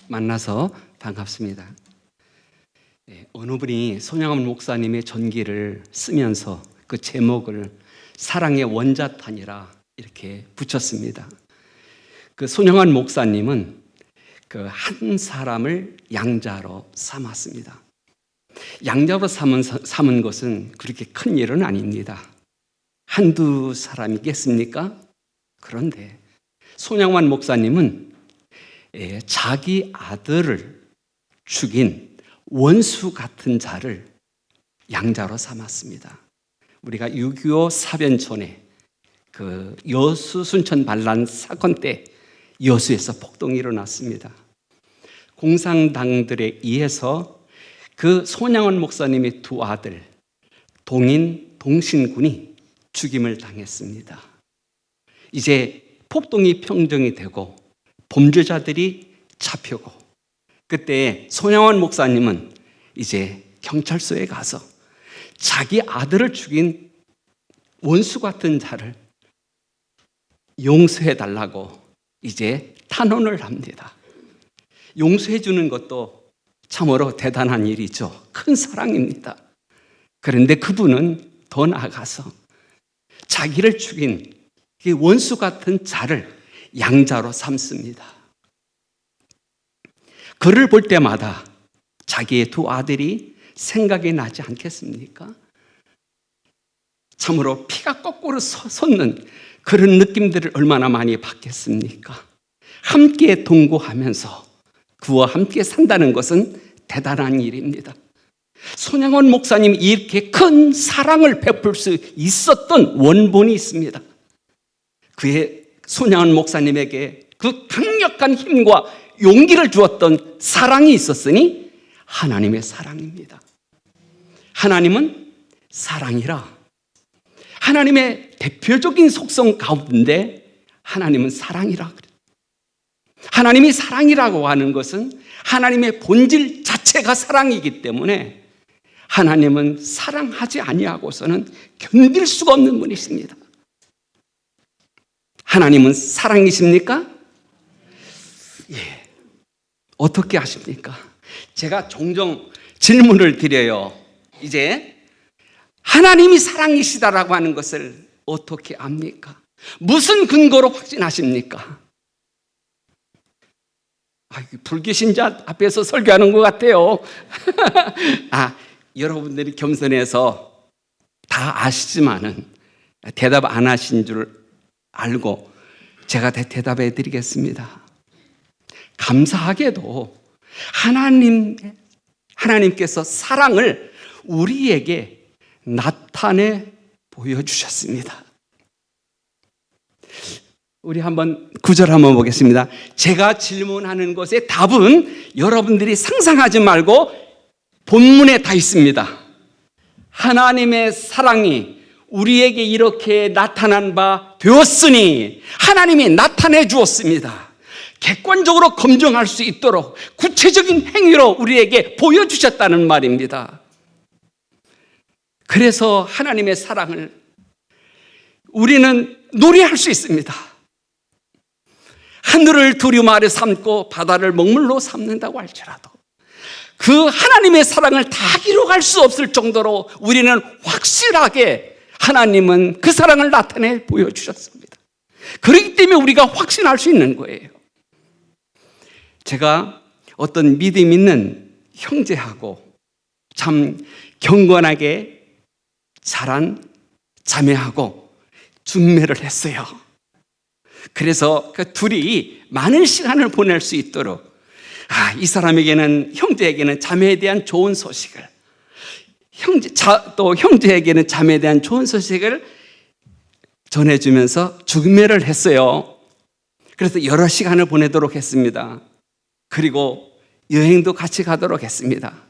만나서 반갑습니다. 어느 분이 손양원 목사님의 전기를 쓰면서 그 제목을 사랑의 원자탄이라 이렇게 붙였습니다. 그 손양원 목사님은 그 한 사람을 양자로 삼았습니다. 양자로 삼은 것은 그렇게 큰 일은 아닙니다. 한두 사람이겠습니까? 그런데 손양원 목사님은 자기 아들을 죽인 원수 같은 자를 양자로 삼았습니다. 우리가 6.25 사변촌에 그 여수 순천 반란 사건 때 여수에서 폭동이 일어났습니다. 공산당들에 의해서 그 손양원 목사님의 두 아들 동인, 동신군이 죽임을 당했습니다. 이제 폭동이 평정이 되고 범죄자들이 잡히고 그때 손양원 목사님은 이제 경찰서에 가서 자기 아들을 죽인 원수 같은 자를 용서해 달라고 이제 탄원을 합니다. 용서해 주는 것도 참으로 대단한 일이죠. 큰 사랑입니다. 그런데 그분은 더 나아가서 자기를 죽인 원수 같은 자를 양자로 삼습니다. 그를 볼 때마다 자기의 두 아들이 생각이 나지 않겠습니까? 참으로 피가 거꾸로 솟는 그런 느낌들을 얼마나 많이 받겠습니까? 함께 동거하면서 그와 함께 산다는 것은 대단한 일입니다. 손양원 목사님이 이렇게 큰 사랑을 베풀 수 있었던 원본이 있습니다. 그의 손양원 목사님에게 그 강력한 힘과 용기를 주었던 사랑이 있었으니 하나님의 사랑입니다. 하나님은 사랑이라. 하나님의 대표적인 속성 가운데 하나님은 사랑이라 그래요. 하나님이 사랑이라고 하는 것은 하나님의 본질 자체가 사랑이기 때문에 하나님은 사랑하지 아니하고서는 견딜 수가 없는 분이십니다. 하나님은 사랑이십니까? 예. 어떻게 아십니까? 제가 종종 질문을 드려요. 이제 하나님이 사랑이시다라고 하는 것을 어떻게 압니까? 무슨 근거로 확신하십니까? 불교신자 앞에서 설교하는 것 같아요. 여러분들이 겸손해서 다 아시지만은 대답 안 하신 줄 알고 제가 대답해 드리겠습니다. 감사하게도 하나님께서 사랑을 우리에게 나타내 보여주셨습니다. 우리 한번 구절 한번 보겠습니다. 제가 질문하는 것의 답은 여러분들이 상상하지 말고 본문에 다 있습니다. 하나님의 사랑이 우리에게 이렇게 나타난 바 되었으니 하나님이 나타내 주었습니다. 객관적으로 검증할 수 있도록 구체적인 행위로 우리에게 보여주셨다는 말입니다. 그래서 하나님의 사랑을 우리는 노래할 수 있습니다. 하늘을 두루마 아래 삼고 바다를 먹물로 삼는다고 할지라도 그 하나님의 사랑을 다 기록할 수 없을 정도로 우리는 확실하게 하나님은 그 사랑을 나타내 보여주셨습니다. 그렇기 때문에 우리가 확신할 수 있는 거예요. 제가 어떤 믿음 있는 형제하고 참 경건하게 자란 자매하고 중매를 했어요. 그래서 그 둘이 많은 시간을 보낼 수 있도록 이 사람에게는 형제에게는 자매에 대한 좋은 소식을 또 형제에게는 자매에 대한 좋은 소식을 전해주면서 중매를 했어요. 그래서 여러 시간을 보내도록 했습니다. 그리고 여행도 같이 가도록 했습니다.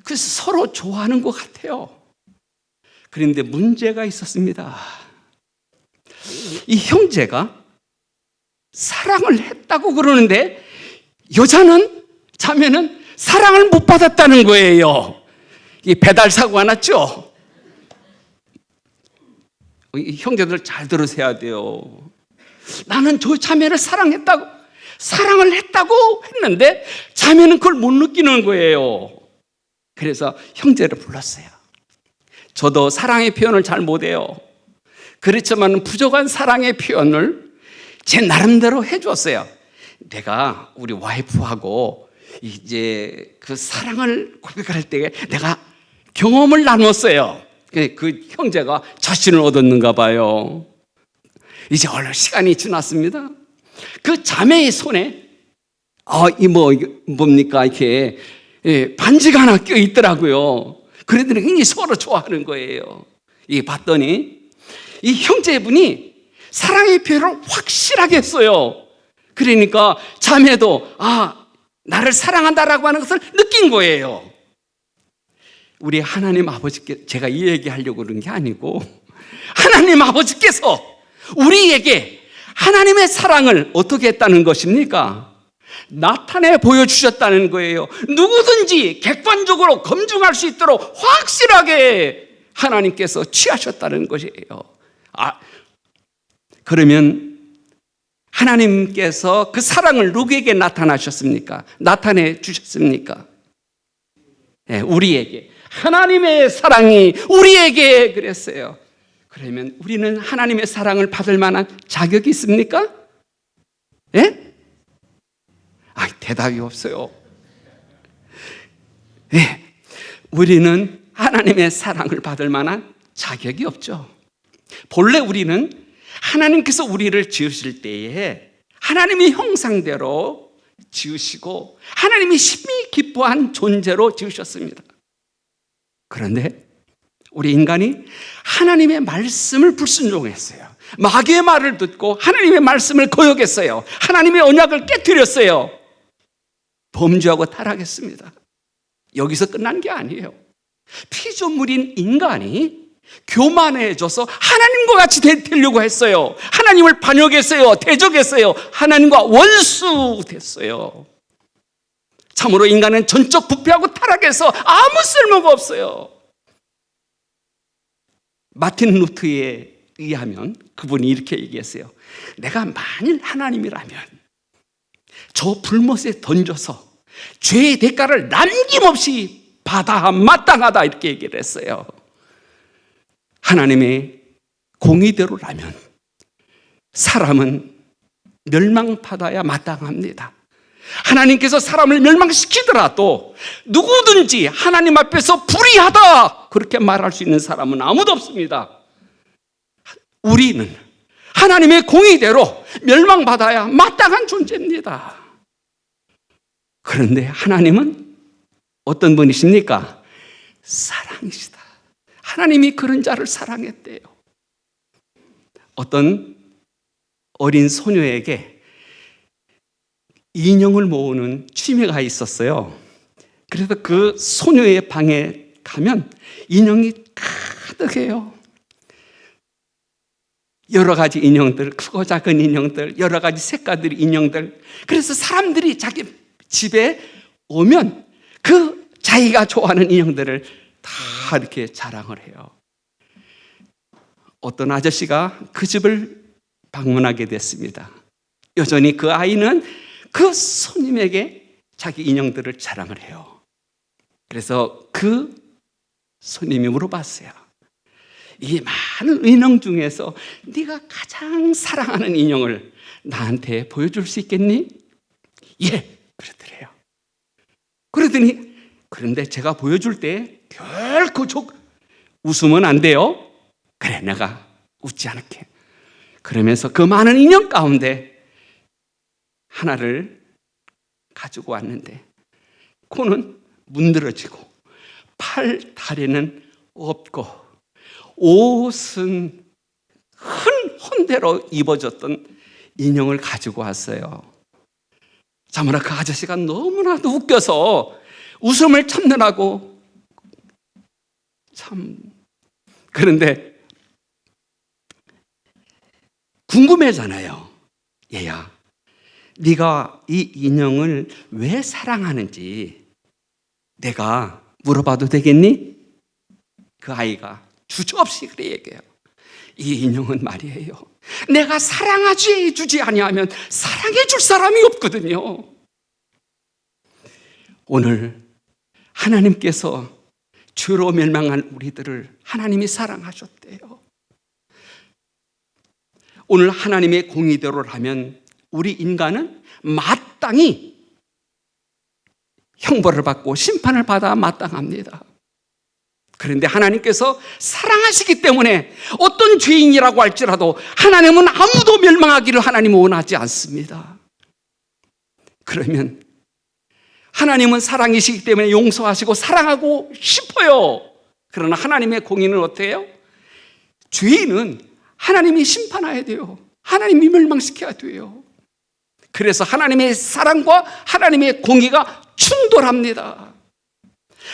그래서 서로 좋아하는 것 같아요. 그런데 문제가 있었습니다. 이 형제가 사랑을 했다고 그러는데 자매는 사랑을 못 받았다는 거예요. 이 배달 사고가 났죠. 이 형제들 잘 들으셔야 돼요. 나는 저 자매를 사랑했다고 사랑을 했다고 했는데 자매는 그걸 못 느끼는 거예요. 그래서 형제를 불렀어요. 저도 사랑의 표현을 잘 못해요. 그렇지만 부족한 사랑의 표현을 제 나름대로 해줬어요. 내가 우리 와이프하고 이제 그 사랑을 고백할 때 내가 경험을 나눴어요. 그 형제가 자신을 얻었는가 봐요. 이제 얼른 시간이 지났습니다. 그 자매의 손에 뭡니까 이렇게 반지가 하나 껴 있더라고요. 그랬더니 굉장히 서로 좋아하는 거예요. 이 봤더니 이 형제분이 사랑의 표현을 확실하게 했어요. 그러니까 자매도 나를 사랑한다라고 하는 것을 느낀 거예요. 우리 하나님 아버지께 제가 이 얘기하려고 그런 게 아니고 하나님 아버지께서 우리에게 하나님의 사랑을 어떻게 했다는 것입니까? 나타내 보여주셨다는 거예요. 누구든지 객관적으로 검증할 수 있도록 확실하게 하나님께서 취하셨다는 것이에요. 그러면 하나님께서 그 사랑을 누구에게 나타나셨습니까? 나타내 주셨습니까? 네, 우리에게. 하나님의 사랑이 우리에게 그랬어요. 그러면 우리는 하나님의 사랑을 받을 만한 자격이 있습니까? 예? 대답이 없어요. 예. 우리는 하나님의 사랑을 받을 만한 자격이 없죠. 본래 우리는 하나님께서 우리를 지으실 때에 하나님의 형상대로 지으시고 하나님이 심히 기뻐한 존재로 지으셨습니다. 그런데 우리 인간이 하나님의 말씀을 불순종했어요. 마귀의 말을 듣고 하나님의 말씀을 거역했어요. 하나님의 언약을 깨뜨렸어요. 범죄하고 타락했습니다. 여기서 끝난 게 아니에요. 피조물인 인간이 교만해져서 하나님과 같이 되려고 했어요. 하나님을 반역했어요. 대적했어요. 하나님과 원수 됐어요. 참으로 인간은 전적 부패하고 타락해서 아무 쓸모가 없어요. 마틴 루트에 의하면 그분이 이렇게 얘기했어요. 내가 만일 하나님이라면 저 불못에 던져서 죄의 대가를 남김없이 받아 마땅하다 이렇게 얘기를 했어요. 하나님의 공의대로라면 사람은 멸망받아야 마땅합니다. 하나님께서 사람을 멸망시키더라도 누구든지 하나님 앞에서 불의하다 그렇게 말할 수 있는 사람은 아무도 없습니다. 우리는 하나님의 공의대로 멸망받아야 마땅한 존재입니다. 그런데 하나님은 어떤 분이십니까? 사랑이시다. 하나님이 그런 자를 사랑했대요. 어떤 어린 소녀에게 인형을 모으는 취미가 있었어요. 그래서 그 소녀의 방에 가면 인형이 가득해요. 여러 가지 인형들, 크고 작은 인형들, 여러 가지 색깔들의 인형들. 그래서 사람들이 자기 집에 오면 그 자기가 좋아하는 인형들을 다 이렇게 자랑을 해요. 어떤 아저씨가 그 집을 방문하게 됐습니다. 여전히 그 아이는 그 손님에게 자기 인형들을 자랑을 해요. 그래서 그 손님이 물어봤어요. 이 많은 인형 중에서 네가 가장 사랑하는 인형을 나한테 보여줄 수 있겠니? 예, 그러더래요. 그러더니 그런데 제가 보여줄 때 결코 웃으면 안 돼요. 그래, 내가 웃지 않을게. 그러면서 그 많은 인형 가운데 하나를 가지고 왔는데 코는 문드러지고 팔, 다리는 없고 옷은 헌대로 입어졌던 인형을 가지고 왔어요. 자므로 그 아저씨가 너무나도 웃겨서 웃음을 참느라고 그런데 궁금해잖아요. 얘야, 네가 이 인형을 왜 사랑하는지 내가 물어봐도 되겠니? 그 아이가 주저없이 그래 얘기해요. 이 인형은 말이에요, 내가 사랑하지 주지 아니하면 사랑해 줄 사람이 없거든요. 오늘 하나님께서 죄로 멸망한 우리들을 하나님이 사랑하셨대요. 오늘 하나님의 공의대로라면 우리 인간은 마땅히 형벌을 받고 심판을 받아 마땅합니다. 그런데 하나님께서 사랑하시기 때문에 어떤 죄인이라고 할지라도 하나님은 아무도 멸망하기를 하나님은 원하지 않습니다. 그러면 하나님은 사랑이시기 때문에 용서하시고 사랑하고 싶어요. 그러나 하나님의 공의는 어때요? 죄인은 하나님이 심판해야 돼요. 하나님이 멸망시켜야 돼요. 그래서 하나님의 사랑과 하나님의 공의가 충돌합니다.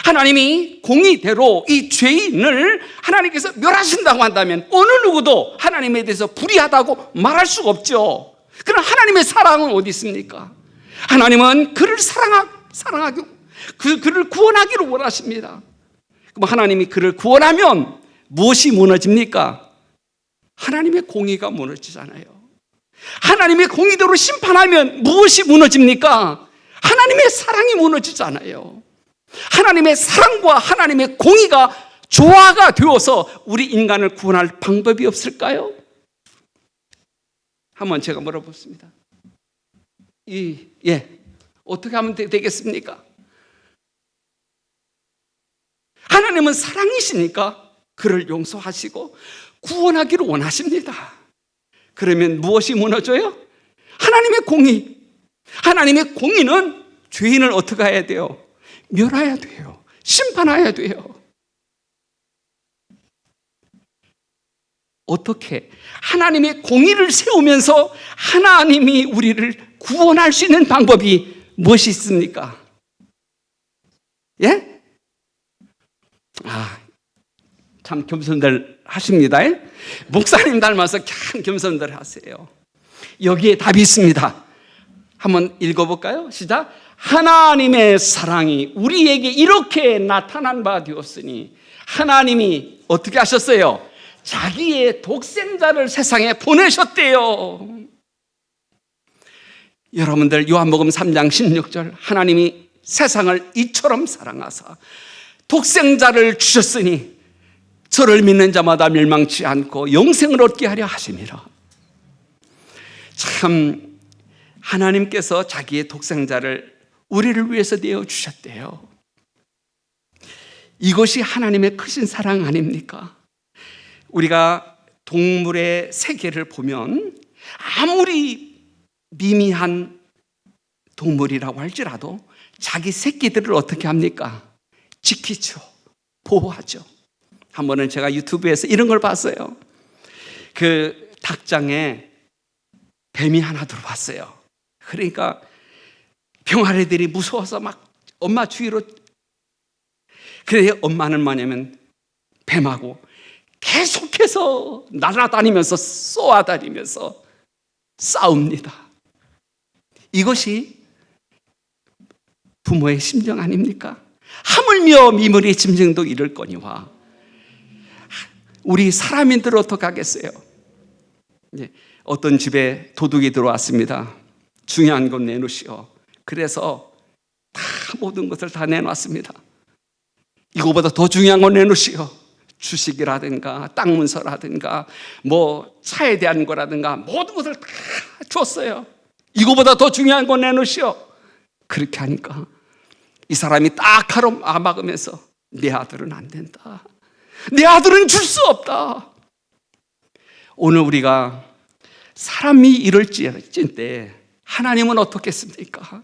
하나님이 공의대로 이 죄인을 하나님께서 멸하신다고 한다면 어느 누구도 하나님에 대해서 불의하다고 말할 수가 없죠. 그럼 하나님의 사랑은 어디 있습니까? 하나님은 그를 사랑하고 그를 구원하기를 원하십니다. 그럼 하나님이 그를 구원하면 무엇이 무너집니까? 하나님의 공의가 무너지잖아요. 하나님의 공의대로 심판하면 무엇이 무너집니까? 하나님의 사랑이 무너지잖아요. 하나님의 사랑과 하나님의 공의가 조화가 되어서 우리 인간을 구원할 방법이 없을까요? 한번 제가 물어보겠습니다. 어떻게 하면 되겠습니까? 하나님은 사랑이시니까 그를 용서하시고 구원하기를 원하십니다. 그러면 무엇이 무너져요? 하나님의 공의. 하나님의 공의는 죄인을 어떻게 해야 돼요? 멸해야 돼요. 심판해야 돼요. 어떻게? 하나님의 공의를 세우면서 하나님이 우리를 구원할 수 있는 방법이 무엇이 있습니까? 예? 참 겸손들 하십니다. 목사님 닮아서 참 겸손들 하세요. 여기에 답이 있습니다. 한번 읽어볼까요? 시작. 하나님의 사랑이 우리에게 이렇게 나타난 바 되었으니 하나님이 어떻게 하셨어요? 자기의 독생자를 세상에 보내셨대요. 여러분들 요한복음 3장 16절 하나님이 세상을 이처럼 사랑하사 독생자를 주셨으니 저를 믿는 자마다 멸망치 않고 영생을 얻게 하려 하심이라. 참 하나님께서 자기의 독생자를 우리를 위해서 내어주셨대요. 이것이 하나님의 크신 사랑 아닙니까? 우리가 동물의 세계를 보면 아무리 미미한 동물이라고 할지라도 자기 새끼들을 어떻게 합니까? 지키죠. 보호하죠. 한 번은 제가 유튜브에서 이런 걸 봤어요. 그 닭장에 뱀이 하나 들어왔어요. 그러니까 병아리들이 무서워서 막 엄마 주위로. 그래서 엄마는 뭐냐면 뱀하고 계속해서 날아다니면서 쏘아다니면서 싸웁니다. 이것이 부모의 심정 아닙니까? 하물며 미물의 짐승도 이럴거니와 우리 사람인들 어떡하겠어요? 어떤 집에 도둑이 들어왔습니다. 중요한 건 내놓으시오. 그래서 다 모든 것을 다 내놨습니다. 이거보다 더 중요한 건 내놓으시오. 주식이라든가 땅 문서라든가 뭐 차에 대한 거라든가 모든 것을 다 줬어요. 이거보다 더 중요한 건 내놓으시오. 그렇게 하니까 이 사람이 딱 하루 막으면서 내 아들은 안 된다. 내 아들은 줄 수 없다. 오늘 우리가 사람이 이럴지인데 하나님은 어떻겠습니까?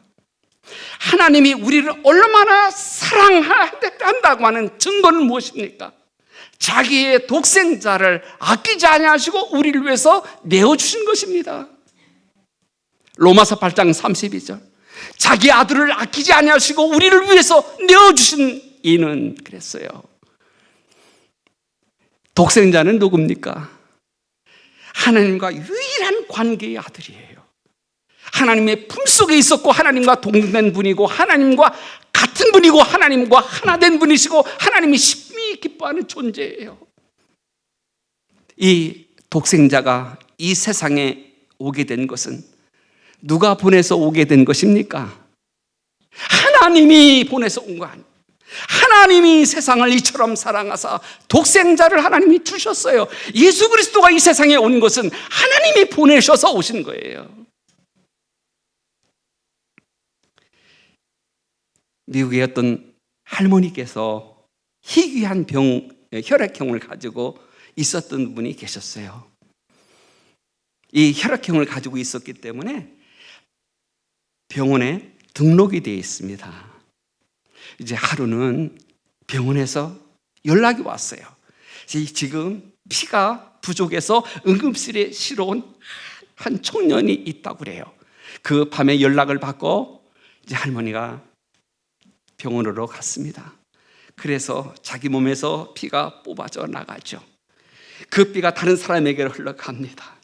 하나님이 우리를 얼마나 사랑한다고 하는 증거는 무엇입니까? 자기의 독생자를 아끼지 아니하시고 우리를 위해서 내어주신 것입니다. 로마서 8장 32절 자기 아들을 아끼지 아니하시고 우리를 위해서 내어주신 이는 그랬어요. 독생자는 누굽니까? 하나님과 유일한 관계의 아들이에요. 하나님의 품속에 있었고 하나님과 동등된 분이고 하나님과 같은 분이고 하나님과 하나 된 분이시고 하나님이 심히 기뻐하는 존재예요. 이 독생자가 이 세상에 오게 된 것은 누가 보내서 오게 된 것입니까? 하나님이 보내서 온 거 아니에요. 하나님이 세상을 이처럼 사랑하사 독생자를 하나님이 주셨어요. 예수 그리스도가 이 세상에 온 것은 하나님이 보내셔서 오신 거예요. 미국의 어떤 할머니께서 희귀한 혈액형을 가지고 있었던 분이 계셨어요. 이 혈액형을 가지고 있었기 때문에 병원에 등록이 되어 있습니다. 이제 하루는 병원에서 연락이 왔어요. 지금 피가 부족해서 응급실에 실어온 한 청년이 있다고 그래요. 그 밤에 연락을 받고 이제 할머니가 병원으로 갔습니다. 그래서 자기 몸에서 피가 뽑아져 나가죠. 그 피가 다른 사람에게 흘러갑니다.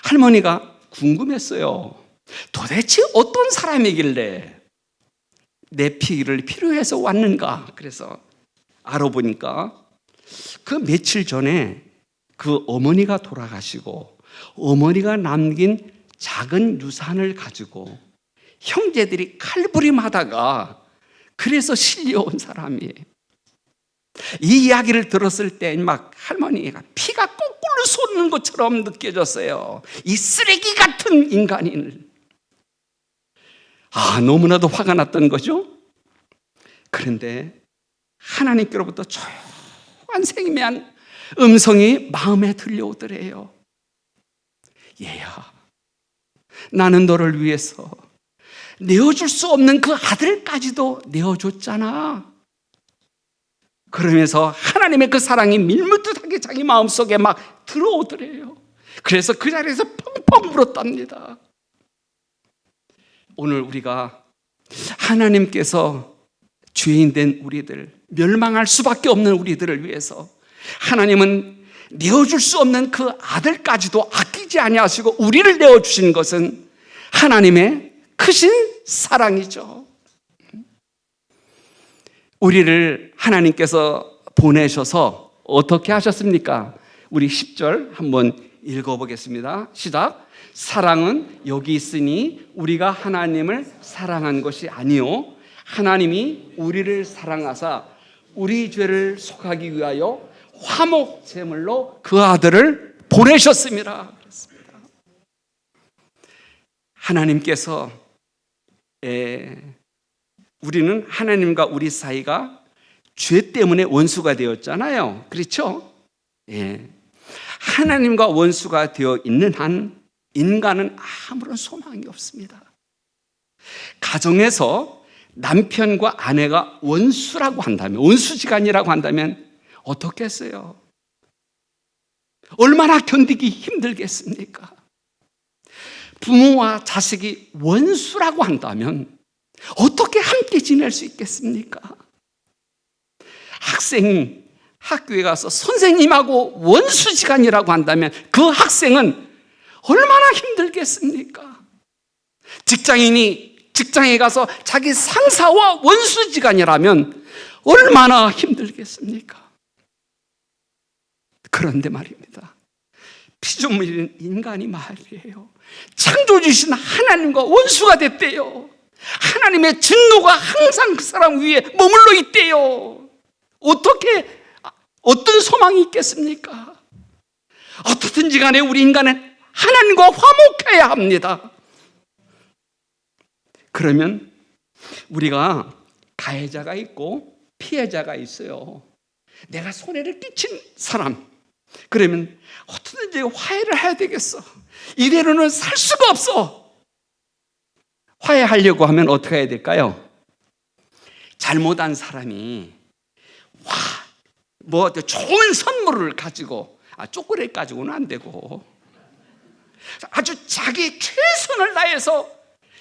할머니가 궁금했어요. 도대체 어떤 사람이길래 내 피를 필요해서 왔는가? 그래서 알아보니까 그 며칠 전에 그 어머니가 돌아가시고 어머니가 남긴 작은 유산을 가지고 형제들이 칼부림하다가 그래서 실려온 사람이에요. 이 이야기를 들었을 때 막 할머니가 피가 거꾸로 솟는 것처럼 느껴졌어요. 이 쓰레기 같은 인간인을. 너무나도 화가 났던 거죠. 그런데 하나님께로부터 조용한 생명한 음성이 마음에 들려오더래요. 얘야, 나는 너를 위해서 내어줄 수 없는 그 아들까지도 내어줬잖아. 그러면서 하나님의 그 사랑이 밀무듯하게 자기 마음속에 막 들어오더래요. 그래서 그 자리에서 펑펑 울었답니다. 오늘 우리가 하나님께서 죄인된 우리들, 멸망할 수밖에 없는 우리들을 위해서 하나님은 내어줄 수 없는 그 아들까지도 아끼지 아니하시고 우리를 내어주신 것은 하나님의 크신 사랑이죠. 우리를 하나님께서 보내셔서 어떻게 하셨습니까? 우리 10절 한번 읽어보겠습니다. 시작. 사랑은 여기 있으니 우리가 하나님을 사랑한 것이 아니요 하나님이 우리를 사랑하사 우리 죄를 속하기 위하여 화목 제물로 그 아들을 보내셨습니다. 그렇습니다. 하나님께서 우리는 하나님과 우리 사이가 죄 때문에 원수가 되었잖아요. 그렇죠? 하나님과 원수가 되어 있는 한 인간은 아무런 소망이 없습니다. 가정에서 남편과 아내가 원수라고 한다면, 원수지간이라고 한다면 어떻겠어요? 얼마나 견디기 힘들겠습니까? 부모와 자식이 원수라고 한다면 어떻게 함께 지낼 수 있겠습니까? 학생이 학교에 가서 선생님하고 원수지간이라고 한다면 그 학생은 얼마나 힘들겠습니까? 직장인이 직장에 가서 자기 상사와 원수지간이라면 얼마나 힘들겠습니까? 그런데 말입니다. 피조물인 인간이 말이에요. 창조주신 하나님과 원수가 됐대요. 하나님의 진노가 항상 그 사람 위에 머물러 있대요. 어떤 소망이 있겠습니까? 어떻든지 간에 우리 인간은 하나님과 화목해야 합니다. 그러면 우리가 가해자가 있고 피해자가 있어요. 내가 손해를 끼친 사람, 그러면 어떻든지 화해를 해야 되겠어. 이대로는 살 수가 없어. 화해하려고 하면 어떻게 해야 될까요? 잘못한 사람이 좋은 선물을 가지고, 초콜릿 가지고는 안 되고 아주 자기 최선을 다해서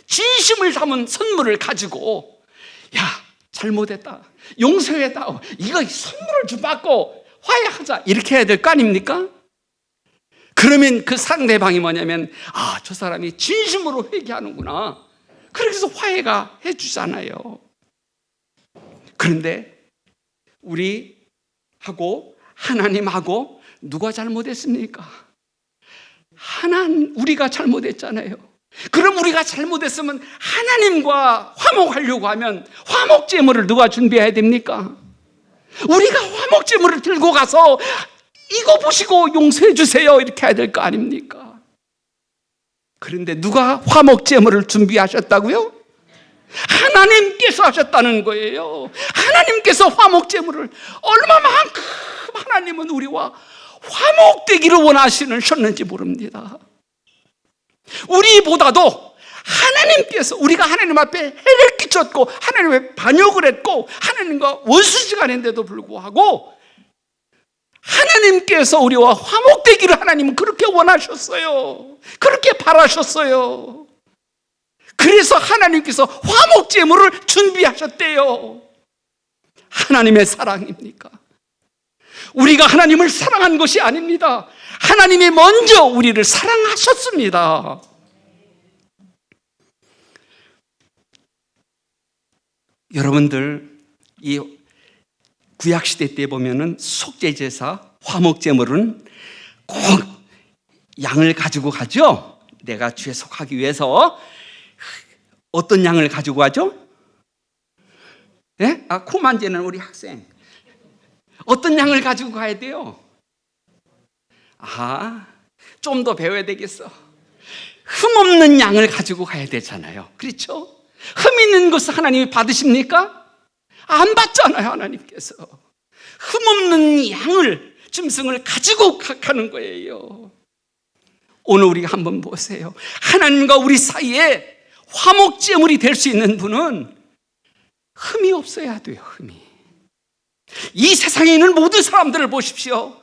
진심을 담은 선물을 가지고, 야, 잘못했다, 용서해다, 이거 선물을 좀 받고 화해하자, 이렇게 해야 될 거 아닙니까? 그러면 그 상대방이 뭐냐면, 저 사람이 진심으로 회개하는구나, 그래서 화해가 해주잖아요. 그런데 우리하고 하나님하고 누가 잘못했습니까? 우리가 잘못했잖아요. 그럼 우리가 잘못했으면 하나님과 화목하려고 하면 화목제물을 누가 준비해야 됩니까? 우리가 화목제물을 들고 가서 이거 보시고 용서해 주세요 이렇게 해야 될 거 아닙니까? 그런데 누가 화목제물을 준비하셨다고요? 하나님께서 하셨다는 거예요. 하나님께서 화목제물을 얼마만큼 하나님은 우리와 화목되기를 원하시는지 모릅니다. 우리보다도 하나님께서, 우리가 하나님 앞에 해를 끼쳤고 하나님의 반역을 했고 하나님과 원수지간인데도 불구하고 하나님께서 우리와 화목되기를 하나님은 그렇게 원하셨어요. 그렇게 바라셨어요. 그래서 하나님께서 화목제물을 준비하셨대요. 하나님의 사랑입니까? 우리가 하나님을 사랑한 것이 아닙니다. 하나님이 먼저 우리를 사랑하셨습니다. 여러분들, 이 구약시대 때 보면은 속죄제사, 화목제물은 꼭 양을 가지고 가죠. 내가 주에 속하기 위해서 어떤 양을 가지고 가죠? 예? 코 만지는 우리 학생. 어떤 양을 가지고 가야 돼요? 좀 더 배워야 되겠어. 흠없는 양을 가지고 가야 되잖아요. 그렇죠? 흠 있는 것을 하나님이 받으십니까? 안 받잖아요, 하나님께서. 흠없는 양을, 짐승을 가지고 가는 거예요. 오늘 우리가 한번 보세요. 하나님과 우리 사이에 화목제물이 될 수 있는 분은 흠이 없어야 돼요, 흠이. 이 세상에 있는 모든 사람들을 보십시오.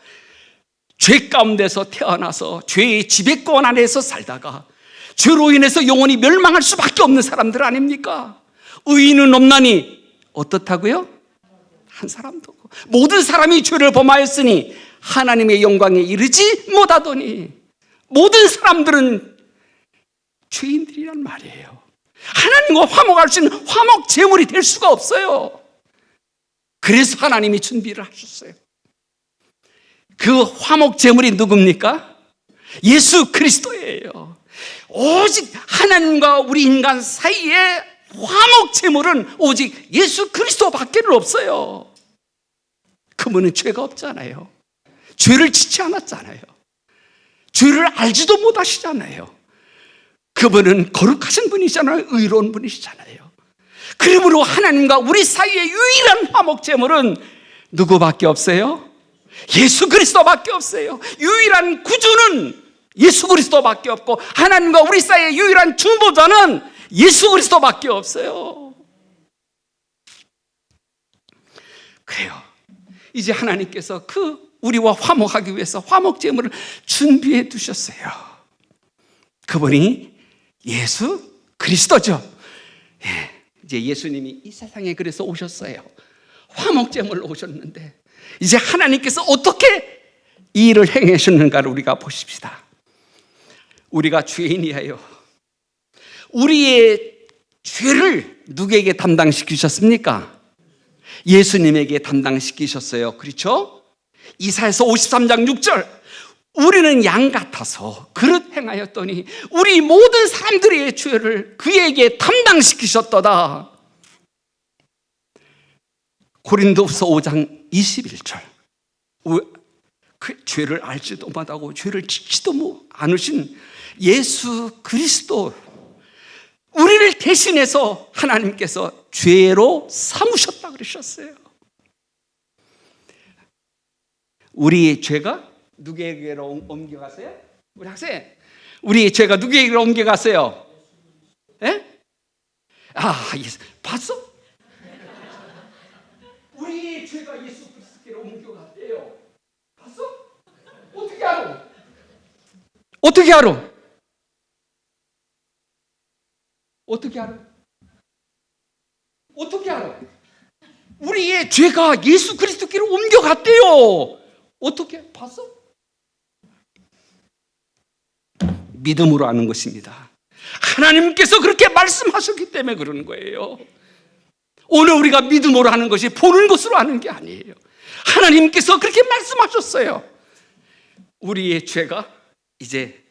죄 가운데서 태어나서 죄의 지배권 안에서 살다가 죄로 인해서 영원히 멸망할 수밖에 없는 사람들 아닙니까? 의인은 없나니 어떻다고요? 한 사람도 없고 모든 사람이 죄를 범하였으니 하나님의 영광에 이르지 못하더니 모든 사람들은 죄인들이란 말이에요. 하나님과 화목할 수 있는 화목 제물이 될 수가 없어요. 그래서 하나님이 준비를 하셨어요. 그 화목 제물이 누굽니까? 예수 그리스도예요. 오직 하나님과 우리 인간 사이에 화목 제물은 오직 예수 그리스도밖에 없어요. 그분은 죄가 없잖아요. 죄를 짓지 않았잖아요. 죄를 알지도 못하시잖아요. 그분은 거룩하신 분이잖아요. 의로운 분이시잖아요. 그러므로 하나님과 우리 사이의 유일한 화목 제물은 누구밖에 없어요? 예수 그리스도밖에 없어요. 유일한 구주는 예수 그리스도밖에 없고 하나님과 우리 사이의 유일한 중보자는 예수 그리스도밖에 없어요. 그래요. 이제 하나님께서 우리와 화목하기 위해서 화목 제물을 준비해 두셨어요. 그분이 예수 그리스도죠. 이제 예수님이 이 세상에 그래서 오셨어요. 화목 제물로 오셨는데 이제 하나님께서 어떻게 이 일을 행하셨는가를 우리가 보십시다. 우리가 죄인이에요. 우리의 죄를 누구에게 담당시키셨습니까? 예수님에게 담당시키셨어요. 그렇죠? 이사야서 53장 6절 우리는 양 같아서 그릇 행하였더니 우리 모든 사람들의 죄를 그에게 담당시키셨도다. 고린도후서 5장 21절 그 죄를 알지도 못하고 죄를 짓지도 않으신 예수 그리스도 우리를 대신해서 하나님께서 죄로 삼으셨다 그러셨어요. 우리의 죄가 누구에게로 옮겨갔어요? 우리 학생, 우리의 죄가 누구에게로 옮겨갔어요? 예? 봤어? 우리의 죄가 예수 그리스도께로 옮겨갔대요. 봤어? 어떻게 알아? 어떻게 알아? 어떻게 알아? 어떻게 알아? 우리의 죄가 예수 그리스도께로 옮겨갔대요. 어떻게 봤어? 믿음으로 아는 것입니다. 하나님께서 그렇게 말씀하셨기 때문에 그러는 거예요. 오늘 우리가 믿음으로 하는 것이 보는 것으로 하는 게 아니에요. 하나님께서 그렇게 말씀하셨어요. 우리의 죄가 이제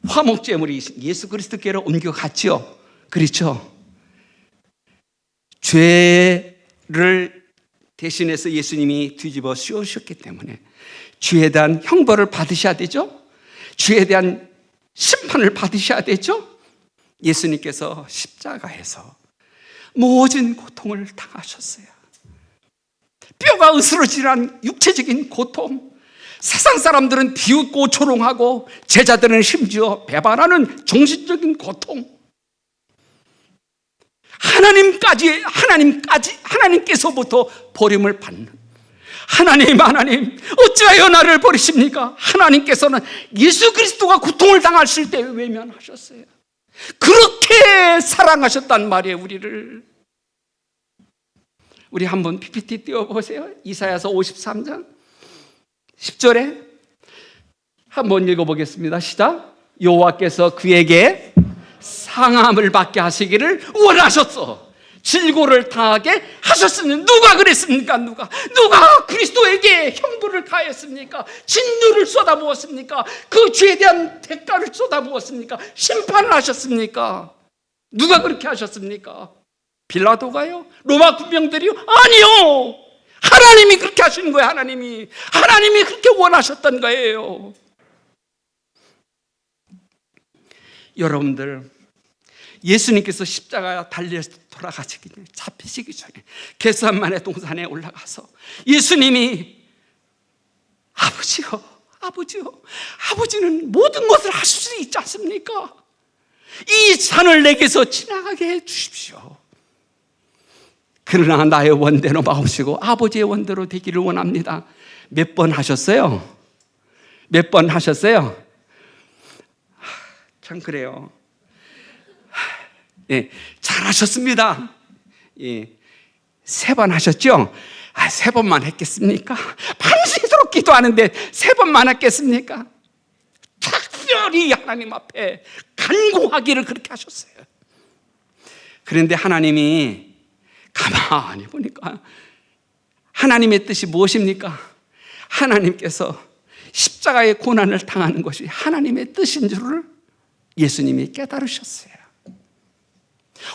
화목제물이 예수 그리스도께로 옮겨갔지요. 그렇죠? 죄를 대신해서 예수님이 뒤집어 씌우셨기 때문에 죄에 대한 형벌을 받으셔야 되죠. 죄에 대한 심판을 받으셔야 되죠. 예수님께서 십자가에서 모든 고통을 당하셨어요. 뼈가 으스러지는 육체적인 고통, 세상 사람들은 비웃고 조롱하고 제자들은 심지어 배반하는 정신적인 고통, 하나님께서부터 버림을 받는, 하나님 어찌하여 나를 버리십니까? 하나님께서는 예수 그리스도가 고통을 당하실 때 외면하셨어요. 그렇게 사랑하셨단 말이에요. 우리 한번 PPT 띄워보세요. 이사야서 53장 10절에 한번 읽어보겠습니다. 시작. 여호와께서 그에게 상함을 받게 하시기를 원하셨어. 질고를 당하게 하셨으니 누가 그랬습니까? 누가 그리스도에게 형벌을 가했습니까? 진노를 쏟아부었습니까? 그 죄에 대한 대가를 쏟아부었습니까? 심판을 하셨습니까? 누가 그렇게 하셨습니까? 빌라도가요? 로마 군병들이요? 아니요. 하나님이 그렇게 하시는 거예요. 하나님이 그렇게 원하셨던 거예요. 여러분들, 예수님께서 십자가 달려서 돌아가시기 전에, 잡히시기 전에 겟세마네 동산에 올라가서 예수님이 아버지는 모든 것을 하실 수 있지 않습니까? 이 산을 내게서 지나가게 해 주십시오. 그러나 나의 원대로 마옵시고 아버지의 원대로 되기를 원합니다. 몇 번 하셨어요? 몇 번 하셨어요? 참 그래요. 예, 잘하셨습니다. 예, 3번 하셨죠? 3번만 했겠습니까? 밤새도록 기도하는데 3번만 했겠습니까? 특별히 하나님 앞에 간구하기를 그렇게 하셨어요. 그런데 하나님이 가만히 보니까 하나님의 뜻이 무엇입니까? 하나님께서 십자가의 고난을 당하는 것이 하나님의 뜻인 줄을 예수님이 깨달으셨어요.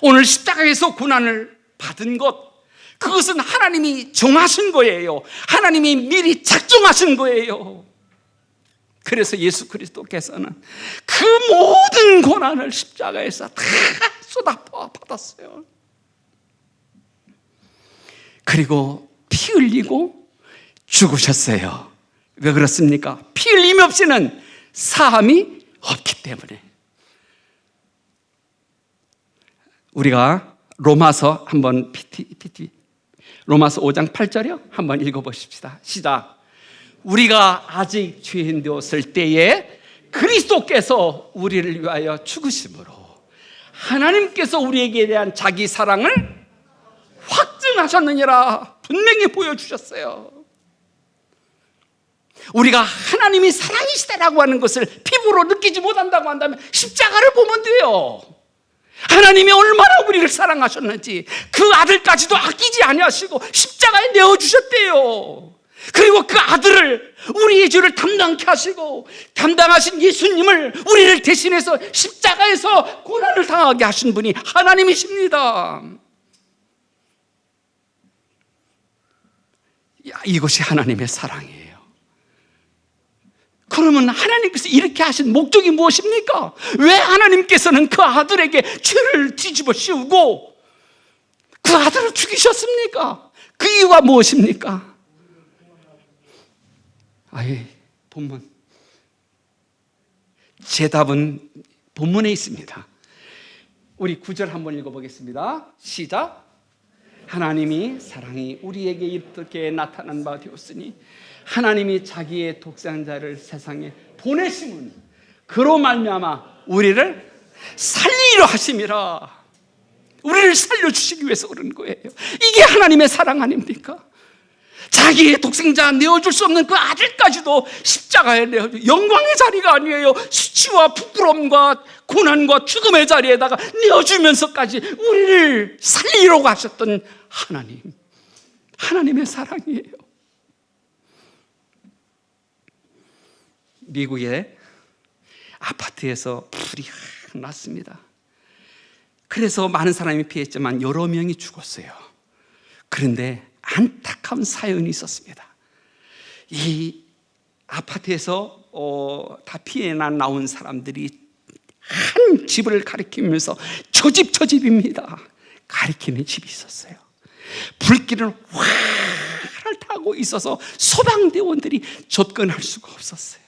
오늘 십자가에서 고난을 받은 것, 그것은 하나님이 정하신 거예요. 하나님이 미리 작정하신 거예요. 그래서 예수 그리스도께서는 그 모든 고난을 십자가에서 다 쏟아부어 받았어요. 그리고 피 흘리고 죽으셨어요. 왜 그렇습니까? 피 흘림 없이는 사함이 없기 때문에. 우리가 로마서 한번 로마서 5장 8절이요? 한번 읽어보십시다. 시작. 우리가 아직 죄인 되었을 때에 그리스도께서 우리를 위하여 죽으심으로 하나님께서 우리에게 대한 자기 사랑을 확증하셨느니라 분명히 보여주셨어요. 우리가 하나님이 사랑이시다라고 하는 것을 피부로 느끼지 못한다고 한다면 십자가를 보면 돼요. 하나님이 얼마나 우리를 사랑하셨는지 그 아들까지도 아끼지 아니하시고 십자가에 내어주셨대요. 그리고 그 아들을, 우리의 죄를 담당케 하시고 담당하신 예수님을 우리를 대신해서 십자가에서 고난을 당하게 하신 분이 하나님이십니다. 이것이 하나님의 사랑이에요. 그러면 하나님께서 이렇게 하신 목적이 무엇입니까? 왜 하나님께서는 그 아들에게 죄를 뒤집어 씌우고 그 아들을 죽이셨습니까? 그 이유가 무엇입니까? 본문. 제 답은 본문에 있습니다. 우리 9절 한번 읽어보겠습니다. 시작. 하나님이 사랑이 우리에게 이렇게 나타난 바 되었으니 하나님이 자기의 독생자를 세상에 보내심은 그로 말미암아 우리를 살리려 하심이라. 우리를 살려주시기 위해서 그런 거예요. 이게 하나님의 사랑 아닙니까? 자기의 독생자 내어줄 수 없는 그 아들까지도 십자가에 내어줘. 영광의 자리가 아니에요. 수치와 부끄러움과 고난과 죽음의 자리에다가 내어주면서까지 우리를 살리려고 하셨던 하나님, 하나님의 사랑이에요. 미국에 아파트에서 불이 확 났습니다. 그래서 많은 사람이 피했지만 여러 명이 죽었어요. 그런데 안타까운 사연이 있었습니다. 이 아파트에서 다 피해난 나온 사람들이 한 집을 가리키면서 저 집 저 집입니다 가리키는 집이 있었어요. 불길을 활 타고 있어서 소방대원들이 접근할 수가 없었어요.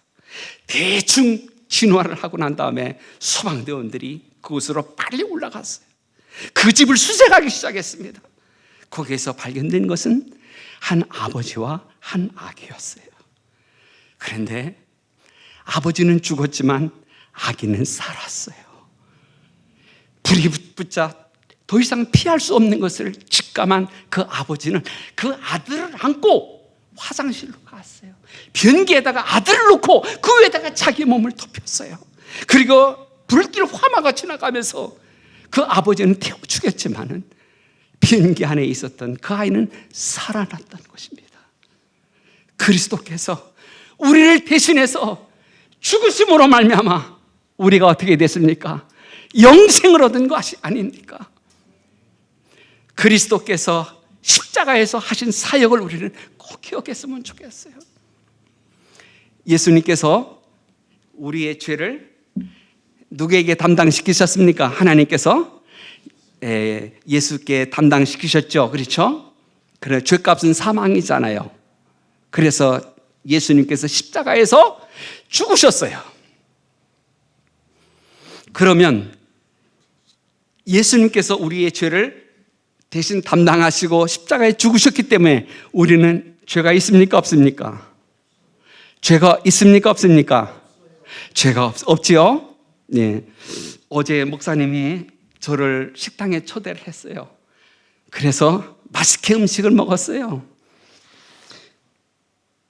대충 진화를 하고 난 다음에 소방대원들이 그곳으로 빨리 올라갔어요. 그 집을 수색하기 시작했습니다. 거기에서 발견된 것은 한 아버지와 한 아기였어요. 그런데 아버지는 죽었지만 아기는 살았어요. 불이 붙자 더 이상 피할 수 없는 것을 직감한 그 아버지는 그 아들을 안고 화장실로 갔어요. 변기에다가 아들을 놓고 그 위에다가 자기 몸을 덮였어요. 그리고 불길 화마가 지나가면서 그 아버지는 태워 죽였지만은 변기 안에 있었던 그 아이는 살아났다는 것입니다. 그리스도께서 우리를 대신해서 죽으심으로 말미암아 우리가 어떻게 됐습니까? 영생을 얻은 것이 아닙니까? 그리스도께서 십자가에서 하신 사역을 우리는 꼭 기억했으면 좋겠어요. 예수님께서 우리의 죄를 누구에게 담당시키셨습니까? 하나님께서 예수께 담당시키셨죠. 그렇죠? 그래, 죄값은 사망이잖아요. 그래서 예수님께서 십자가에서 죽으셨어요. 그러면 예수님께서 우리의 죄를 대신 담당하시고 십자가에 죽으셨기 때문에 우리는 죄가 있습니까? 없습니까? 죄가 있습니까? 없습니까? 죄가 없지요? 네. 어제 목사님이 저를 식당에 초대를 했어요. 그래서 맛있게 음식을 먹었어요.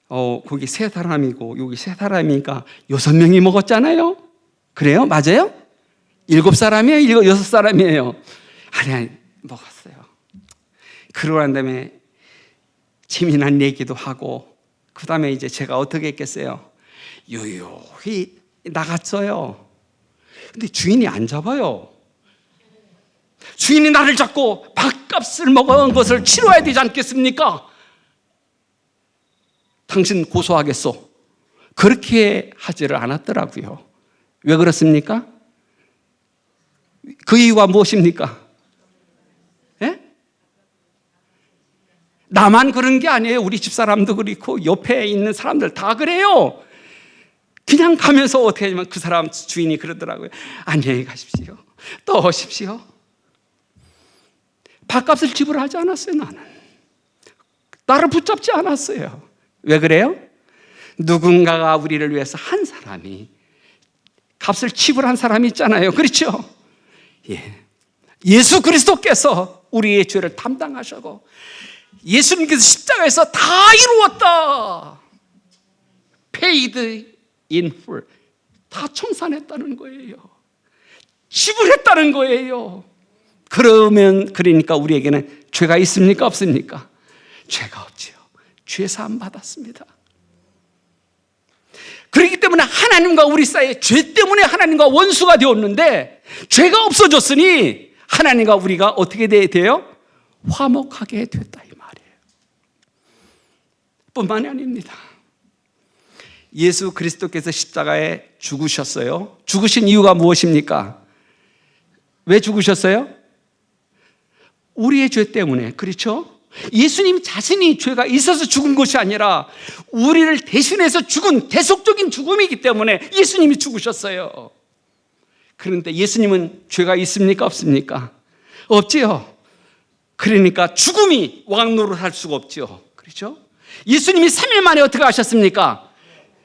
거기 3사람이고 여기 3사람이니까 6명이 먹었잖아요. 그래요? 맞아요? 7사람이에요? 6사람이에요? 아니, 먹었어요. 그러고 난 다음에 재미난 얘기도 하고, 그 다음에 이제 제가 어떻게 했겠어요? 유유히 나갔어요. 근데 주인이 안 잡아요. 주인이 나를 잡고 밥값을 먹은 것을 치러야 되지 않겠습니까? 당신 고소하겠소. 그렇게 하지를 않았더라고요. 왜 그렇습니까? 그 이유가 무엇입니까? 예? 나만 그런 게 아니에요. 우리 집사람도 그렇고 옆에 있는 사람들 다 그래요. 그냥 가면서 어떻게 하냐면 그 사람 주인이 그러더라고요. 안녕히 가십시오. 또 오십시오. 밥값을 지불하지 않았어요. 나를 붙잡지 않았어요. 왜 그래요? 누군가가 우리를 위해서 한 사람이 값을 지불한 사람이 있잖아요. 그렇죠? 예. 예수 그리스도께서 우리의 죄를 담당하시고 예수님께서 십자가에서 다 이루었다. Paid in full. 다 청산했다는 거예요. 지불했다는 거예요. 그러니까 우리에게는 죄가 있습니까? 없습니까? 죄가 없지요. 죄 사함 받았습니다. 그렇기 때문에 하나님과 우리 사이에 죄 때문에 하나님과 원수가 되었는데 죄가 없어졌으니 하나님과 우리가 어떻게 돼요? 화목하게 됐다 이 말이에요. 뿐만이 아닙니다. 예수 그리스도께서 십자가에 죽으셨어요. 죽으신 이유가 무엇입니까? 왜 죽으셨어요? 우리의 죄 때문에. 그렇죠? 예수님 자신이 죄가 있어서 죽은 것이 아니라 우리를 대신해서 죽은 대속적인 죽음이기 때문에 예수님이 죽으셨어요. 그런데 예수님은 죄가 있습니까? 없습니까? 없지요. 그러니까 죽음이 왕노릇할 수가 없죠. 그렇죠? 예수님이 3일 만에 어떻게 하셨습니까?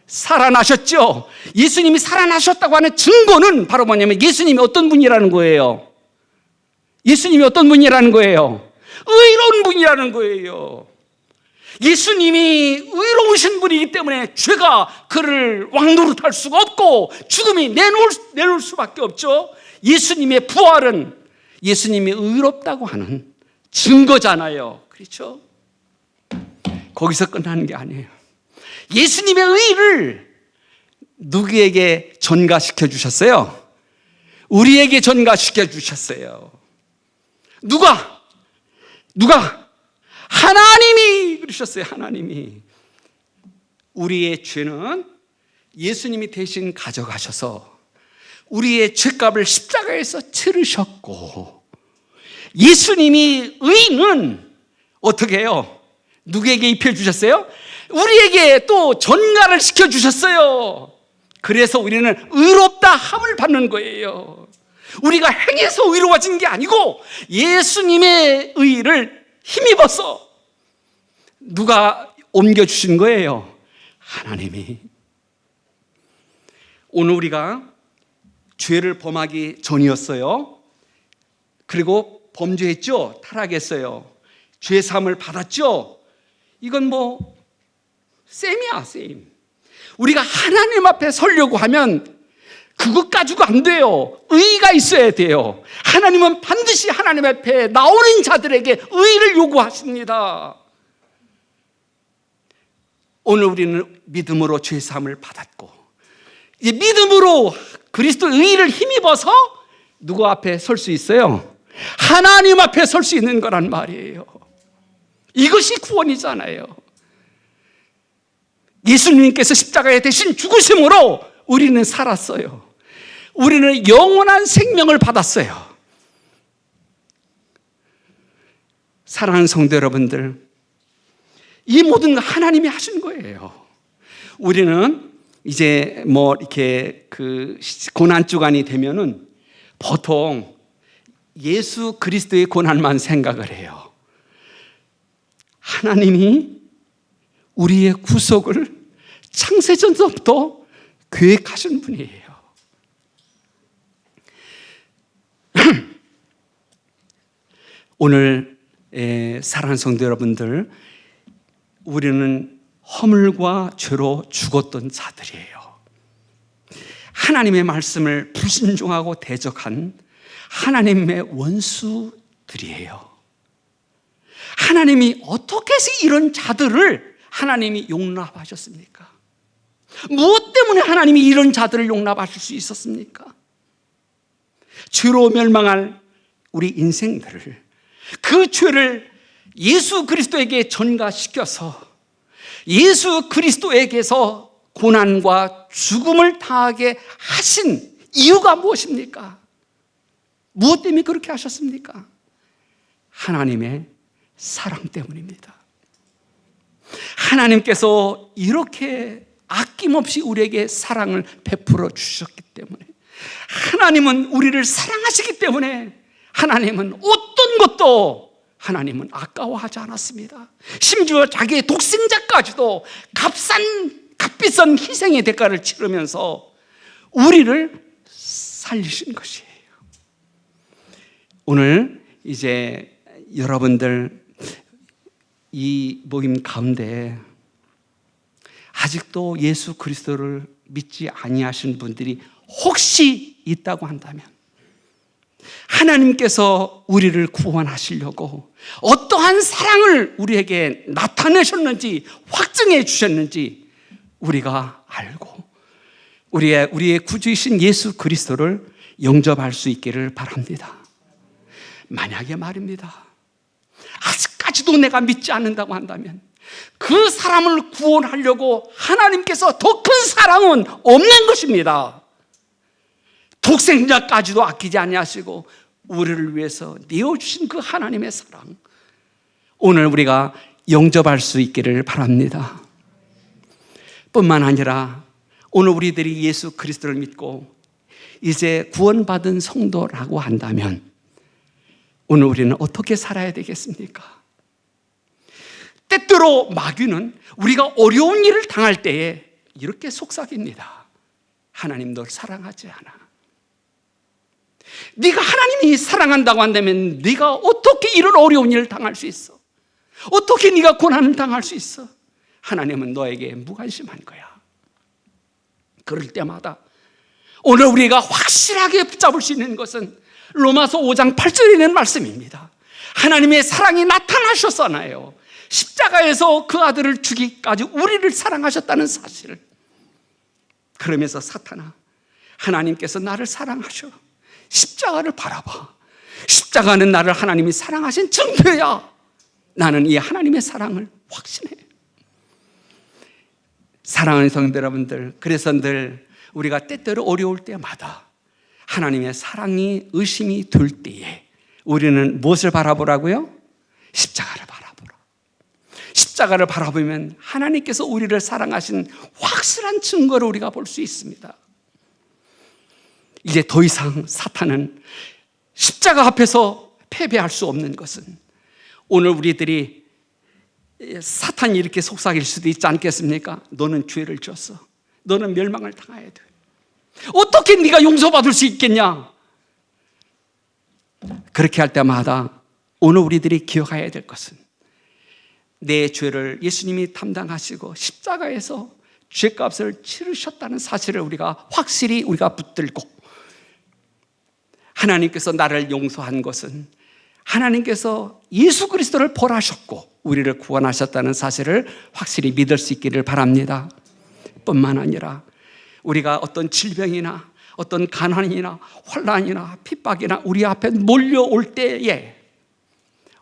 살아나셨죠. 예수님이 살아나셨다고 하는 증거는 바로 뭐냐면 예수님이 어떤 분이라는 거예요. 예수님이 어떤 분이라는 거예요. 의로운 분이라는 거예요. 예수님이 의로우신 분이기 때문에 죄가 그를 왕노릇할 수가 없고 죽음이 내놓을 수밖에 없죠. 예수님의 부활은 예수님이 의롭다고 하는 증거잖아요. 그렇죠? 거기서 끝나는 게 아니에요. 예수님의 의를 누구에게 전가시켜 주셨어요? 우리에게 전가시켜 주셨어요. 누가? 하나님이 그러셨어요. 하나님이. 우리의 죄는 예수님이 대신 가져가셔서 우리의 죄값을 십자가에서 치르셨고, 예수님이 의는 어떻게 해요? 누구에게 입혀주셨어요? 우리에게 또 전가를 시켜주셨어요. 그래서 우리는 의롭다 함을 받는 거예요. 우리가 행해서 의로워진 게 아니고 예수님의 의를 힘입어서 누가 옮겨주신 거예요? 하나님이. 오늘 우리가 죄를 범하기 전이었어요. 그리고 범죄했죠. 타락했어요. 죄사함을 받았죠. 이건 뭐 셈이야, 셈. 우리가 하나님 앞에 서려고 하면 그것 가지고 안 돼요. 의의가 있어야 돼요. 하나님은 반드시 하나님 앞에 나오는 자들에게 의의를 요구하십니다. 오늘 우리는 믿음으로 죄사함을 받았고, 이제 믿음으로 그리스도의 의의를 힘입어서 누구 앞에 설 수 있어요? 하나님 앞에 설 수 있는 거란 말이에요. 이것이 구원이잖아요. 예수님께서 십자가에 대신 죽으심으로 우리는 살았어요. 우리는 영원한 생명을 받았어요. 사랑하는 성도 여러분들, 이 모든 거 하나님이 하신 거예요. 우리는 이제 뭐 이렇게 그 고난 주간이 되면은 보통 예수 그리스도의 고난만 생각을 해요. 하나님이 우리의 구속을 창세전부터 계획하신 분이에요. 오늘 사랑하는 성도 여러분들, 우리는 허물과 죄로 죽었던 자들이에요. 하나님의 말씀을 불순종하고 대적한 하나님의 원수들이에요. 하나님이 어떻게 해서 이런 자들을 하나님이 용납하셨습니까? 무엇 때문에 하나님이 이런 자들을 용납하실 수 있었습니까? 죄로 멸망할 우리 인생들을, 그 죄를 예수 그리스도에게 전가시켜서 예수 그리스도에게서 고난과 죽음을 당하게 하신 이유가 무엇입니까? 무엇 때문에 그렇게 하셨습니까? 하나님의 사랑 때문입니다. 하나님께서 이렇게 아낌없이 우리에게 사랑을 베풀어 주셨기 때문에, 하나님은 우리를 사랑하시기 때문에 하나님은 어떤 것도 하나님은 아까워하지 않았습니다. 심지어 자기의 독생자까지도 값비싼 희생의 대가를 치르면서 우리를 살리신 것이에요. 오늘 이제 여러분들 이 모임 가운데 아직도 예수 그리스도를 믿지 아니하신 분들이 혹시 있다고 한다면, 하나님께서 우리를 구원하시려고 어떠한 사랑을 우리에게 나타내셨는지 확증해 주셨는지 우리가 알고 우리의 구주이신 예수 그리스도를 영접할 수 있기를 바랍니다. 만약에 말입니다, 아직까지도 내가 믿지 않는다고 한다면 그 사람을 구원하려고 하나님께서 더 큰 사랑은 없는 것입니다. 독생자까지도 아끼지 아니하시고 우리를 위해서 내어주신 그 하나님의 사랑, 오늘 우리가 영접할 수 있기를 바랍니다. 뿐만 아니라 오늘 우리들이 예수 그리스도를 믿고 이제 구원받은 성도라고 한다면 오늘 우리는 어떻게 살아야 되겠습니까? 때때로 마귀는 우리가 어려운 일을 당할 때에 이렇게 속삭입니다. 하나님 널 사랑하지 않아. 네가 하나님이 사랑한다고 한다면 네가 어떻게 이런 어려운 일을 당할 수 있어? 어떻게 네가 고난을 당할 수 있어? 하나님은 너에게 무관심한 거야. 그럴 때마다 오늘 우리가 확실하게 붙잡을 수 있는 것은 로마서 5장 8절에 있는 말씀입니다. 하나님의 사랑이 나타나셨잖아요. 십자가에서 그 아들을 주기까지 우리를 사랑하셨다는 사실을, 그러면서 사탄아, 하나님께서 나를 사랑하셔. 십자가를 바라봐. 십자가는 나를 하나님이 사랑하신 증거야. 나는 이 하나님의 사랑을 확신해. 사랑하는 성도 여러분들, 그래서 늘 우리가 때때로 어려울 때마다 하나님의 사랑이 의심이 들 때에 우리는 무엇을 바라보라고요? 십자가를 바라보라. 십자가를 바라보면 하나님께서 우리를 사랑하신 확실한 증거를 우리가 볼 수 있습니다. 이제 더 이상 사탄은 십자가 앞에서 패배할 수 없는 것은, 오늘 우리들이 사탄이 이렇게 속삭일 수도 있지 않겠습니까? 너는 죄를 지었어. 너는 멸망을 당해야 돼. 어떻게 네가 용서받을 수 있겠냐? 그렇게 할 때마다 오늘 우리들이 기억해야 될 것은, 내 죄를 예수님이 담당하시고 십자가에서 죄값을 치르셨다는 사실을 우리가 확실히 붙들고, 하나님께서 나를 용서한 것은 하나님께서 예수 그리스도를 벌하셨고 우리를 구원하셨다는 사실을 확실히 믿을 수 있기를 바랍니다. 뿐만 아니라 우리가 어떤 질병이나 어떤 가난이나 환난이나 핍박이나 우리 앞에 몰려올 때에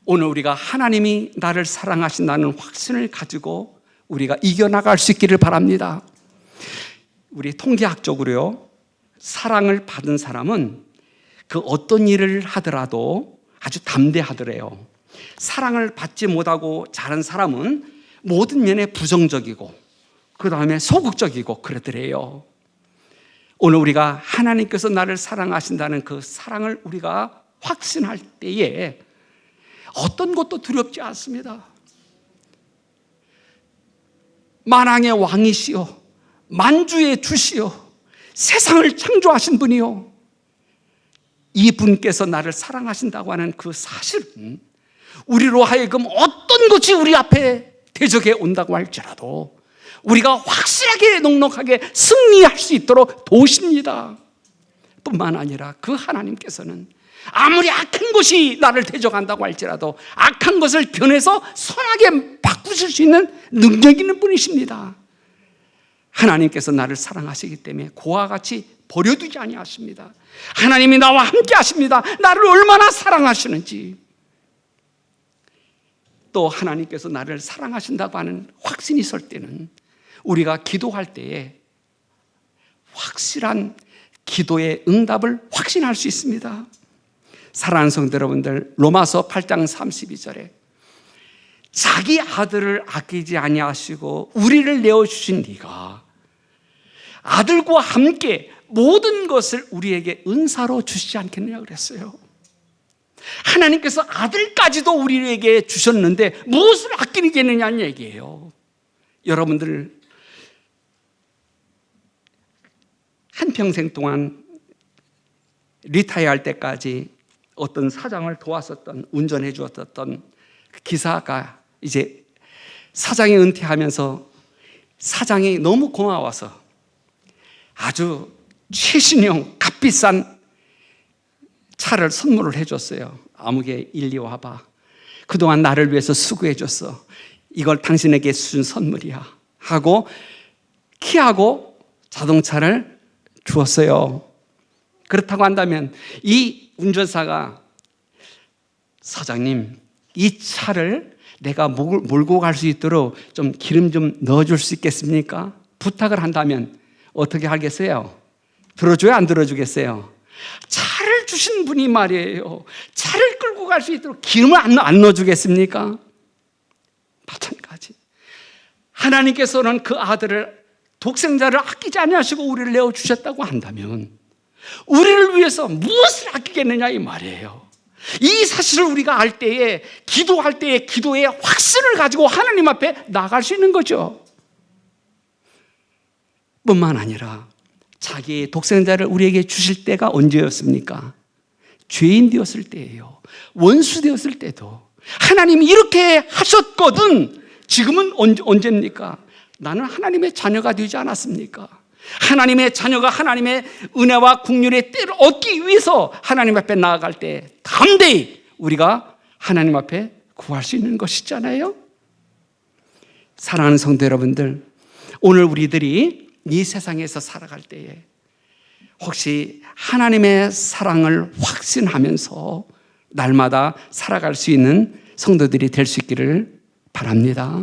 오늘 우리가 하나님이 나를 사랑하신다는 확신을 가지고 우리가 이겨나갈 수 있기를 바랍니다. 우리 통계학적으로요, 사랑을 받은 사람은 그 어떤 일을 하더라도 아주 담대하더래요. 사랑을 받지 못하고 자란 사람은 모든 면에 부정적이고 그 다음에 소극적이고 그러더래요. 오늘 우리가 하나님께서 나를 사랑하신다는 그 사랑을 우리가 확신할 때에 어떤 것도 두렵지 않습니다. 만왕의 왕이시여, 만주의 주시여, 세상을 창조하신 분이요, 이분께서 나를 사랑하신다고 하는 그 사실은 우리로 하여금 어떤 것이 우리 앞에 대적해 온다고 할지라도 우리가 확실하게 넉넉하게 승리할 수 있도록 도우십니다. 뿐만 아니라 그 하나님께서는 아무리 악한 것이 나를 대적한다고 할지라도 악한 것을 변해서 선하게 바꾸실 수 있는 능력 있는 분이십니다. 하나님께서 나를 사랑하시기 때문에 그와 같이 버려두지 아니하십니다. 하나님이 나와 함께 하십니다. 나를 얼마나 사랑하시는지. 또 하나님께서 나를 사랑하신다고 하는 확신이 있을 때는 우리가 기도할 때에 확실한 기도의 응답을 확신할 수 있습니다. 사랑하는 성도 여러분들, 로마서 8장 32절에 자기 아들을 아끼지 아니하시고 우리를 내어주신 네가 아들과 함께 모든 것을 우리에게 은사로 주시지 않겠느냐 그랬어요. 하나님께서 아들까지도 우리에게 주셨는데 무엇을 아끼겠느냐는 얘기예요. 여러분들 한평생 동안 리타이어 할 때까지 어떤 사장을 도왔었던, 운전해 주었던 기사가 이제 사장이 은퇴하면서 사장이 너무 고마워서 아주 최신형 값비싼 차를 선물을 해줬어요. 아무개 1, 2 와봐. 그동안 나를 위해서 수고해줬어. 이걸 당신에게 준 선물이야 하고 키하고 자동차를 주었어요. 그렇다고 한다면 이 운전사가 사장님, 이 차를 내가 몰고 갈 수 있도록 좀 기름 좀 넣어줄 수 있겠습니까? 부탁을 한다면 어떻게 하겠어요? 들어줘요? 안 들어주겠어요? 차를 주신 분이 말이에요, 차를 끌고 갈 수 있도록 기름을 안 넣어주겠습니까? 마찬가지, 하나님께서는 그 아들을, 독생자를 아끼지 아니하시고 우리를 내어주셨다고 한다면 우리를 위해서 무엇을 아끼겠느냐 이 말이에요. 이 사실을 우리가 알 때에, 기도할 때에 기도의 확신을 가지고 하나님 앞에 나갈 수 있는 거죠. 뿐만 아니라 자기의 독생자를 우리에게 주실 때가 언제였습니까? 죄인 되었을 때예요. 원수 되었을 때도 하나님이 이렇게 하셨거든. 지금은 언제입니까? 나는 하나님의 자녀가 되지 않았습니까? 하나님의 자녀가 하나님의 은혜와 긍휼의 때를 얻기 위해서 하나님 앞에 나아갈 때 담대히 우리가 하나님 앞에 구할 수 있는 것이잖아요. 사랑하는 성도 여러분들, 오늘 우리들이 이 세상에서 살아갈 때에 혹시 하나님의 사랑을 확신하면서 날마다 살아갈 수 있는 성도들이 될 수 있기를 바랍니다.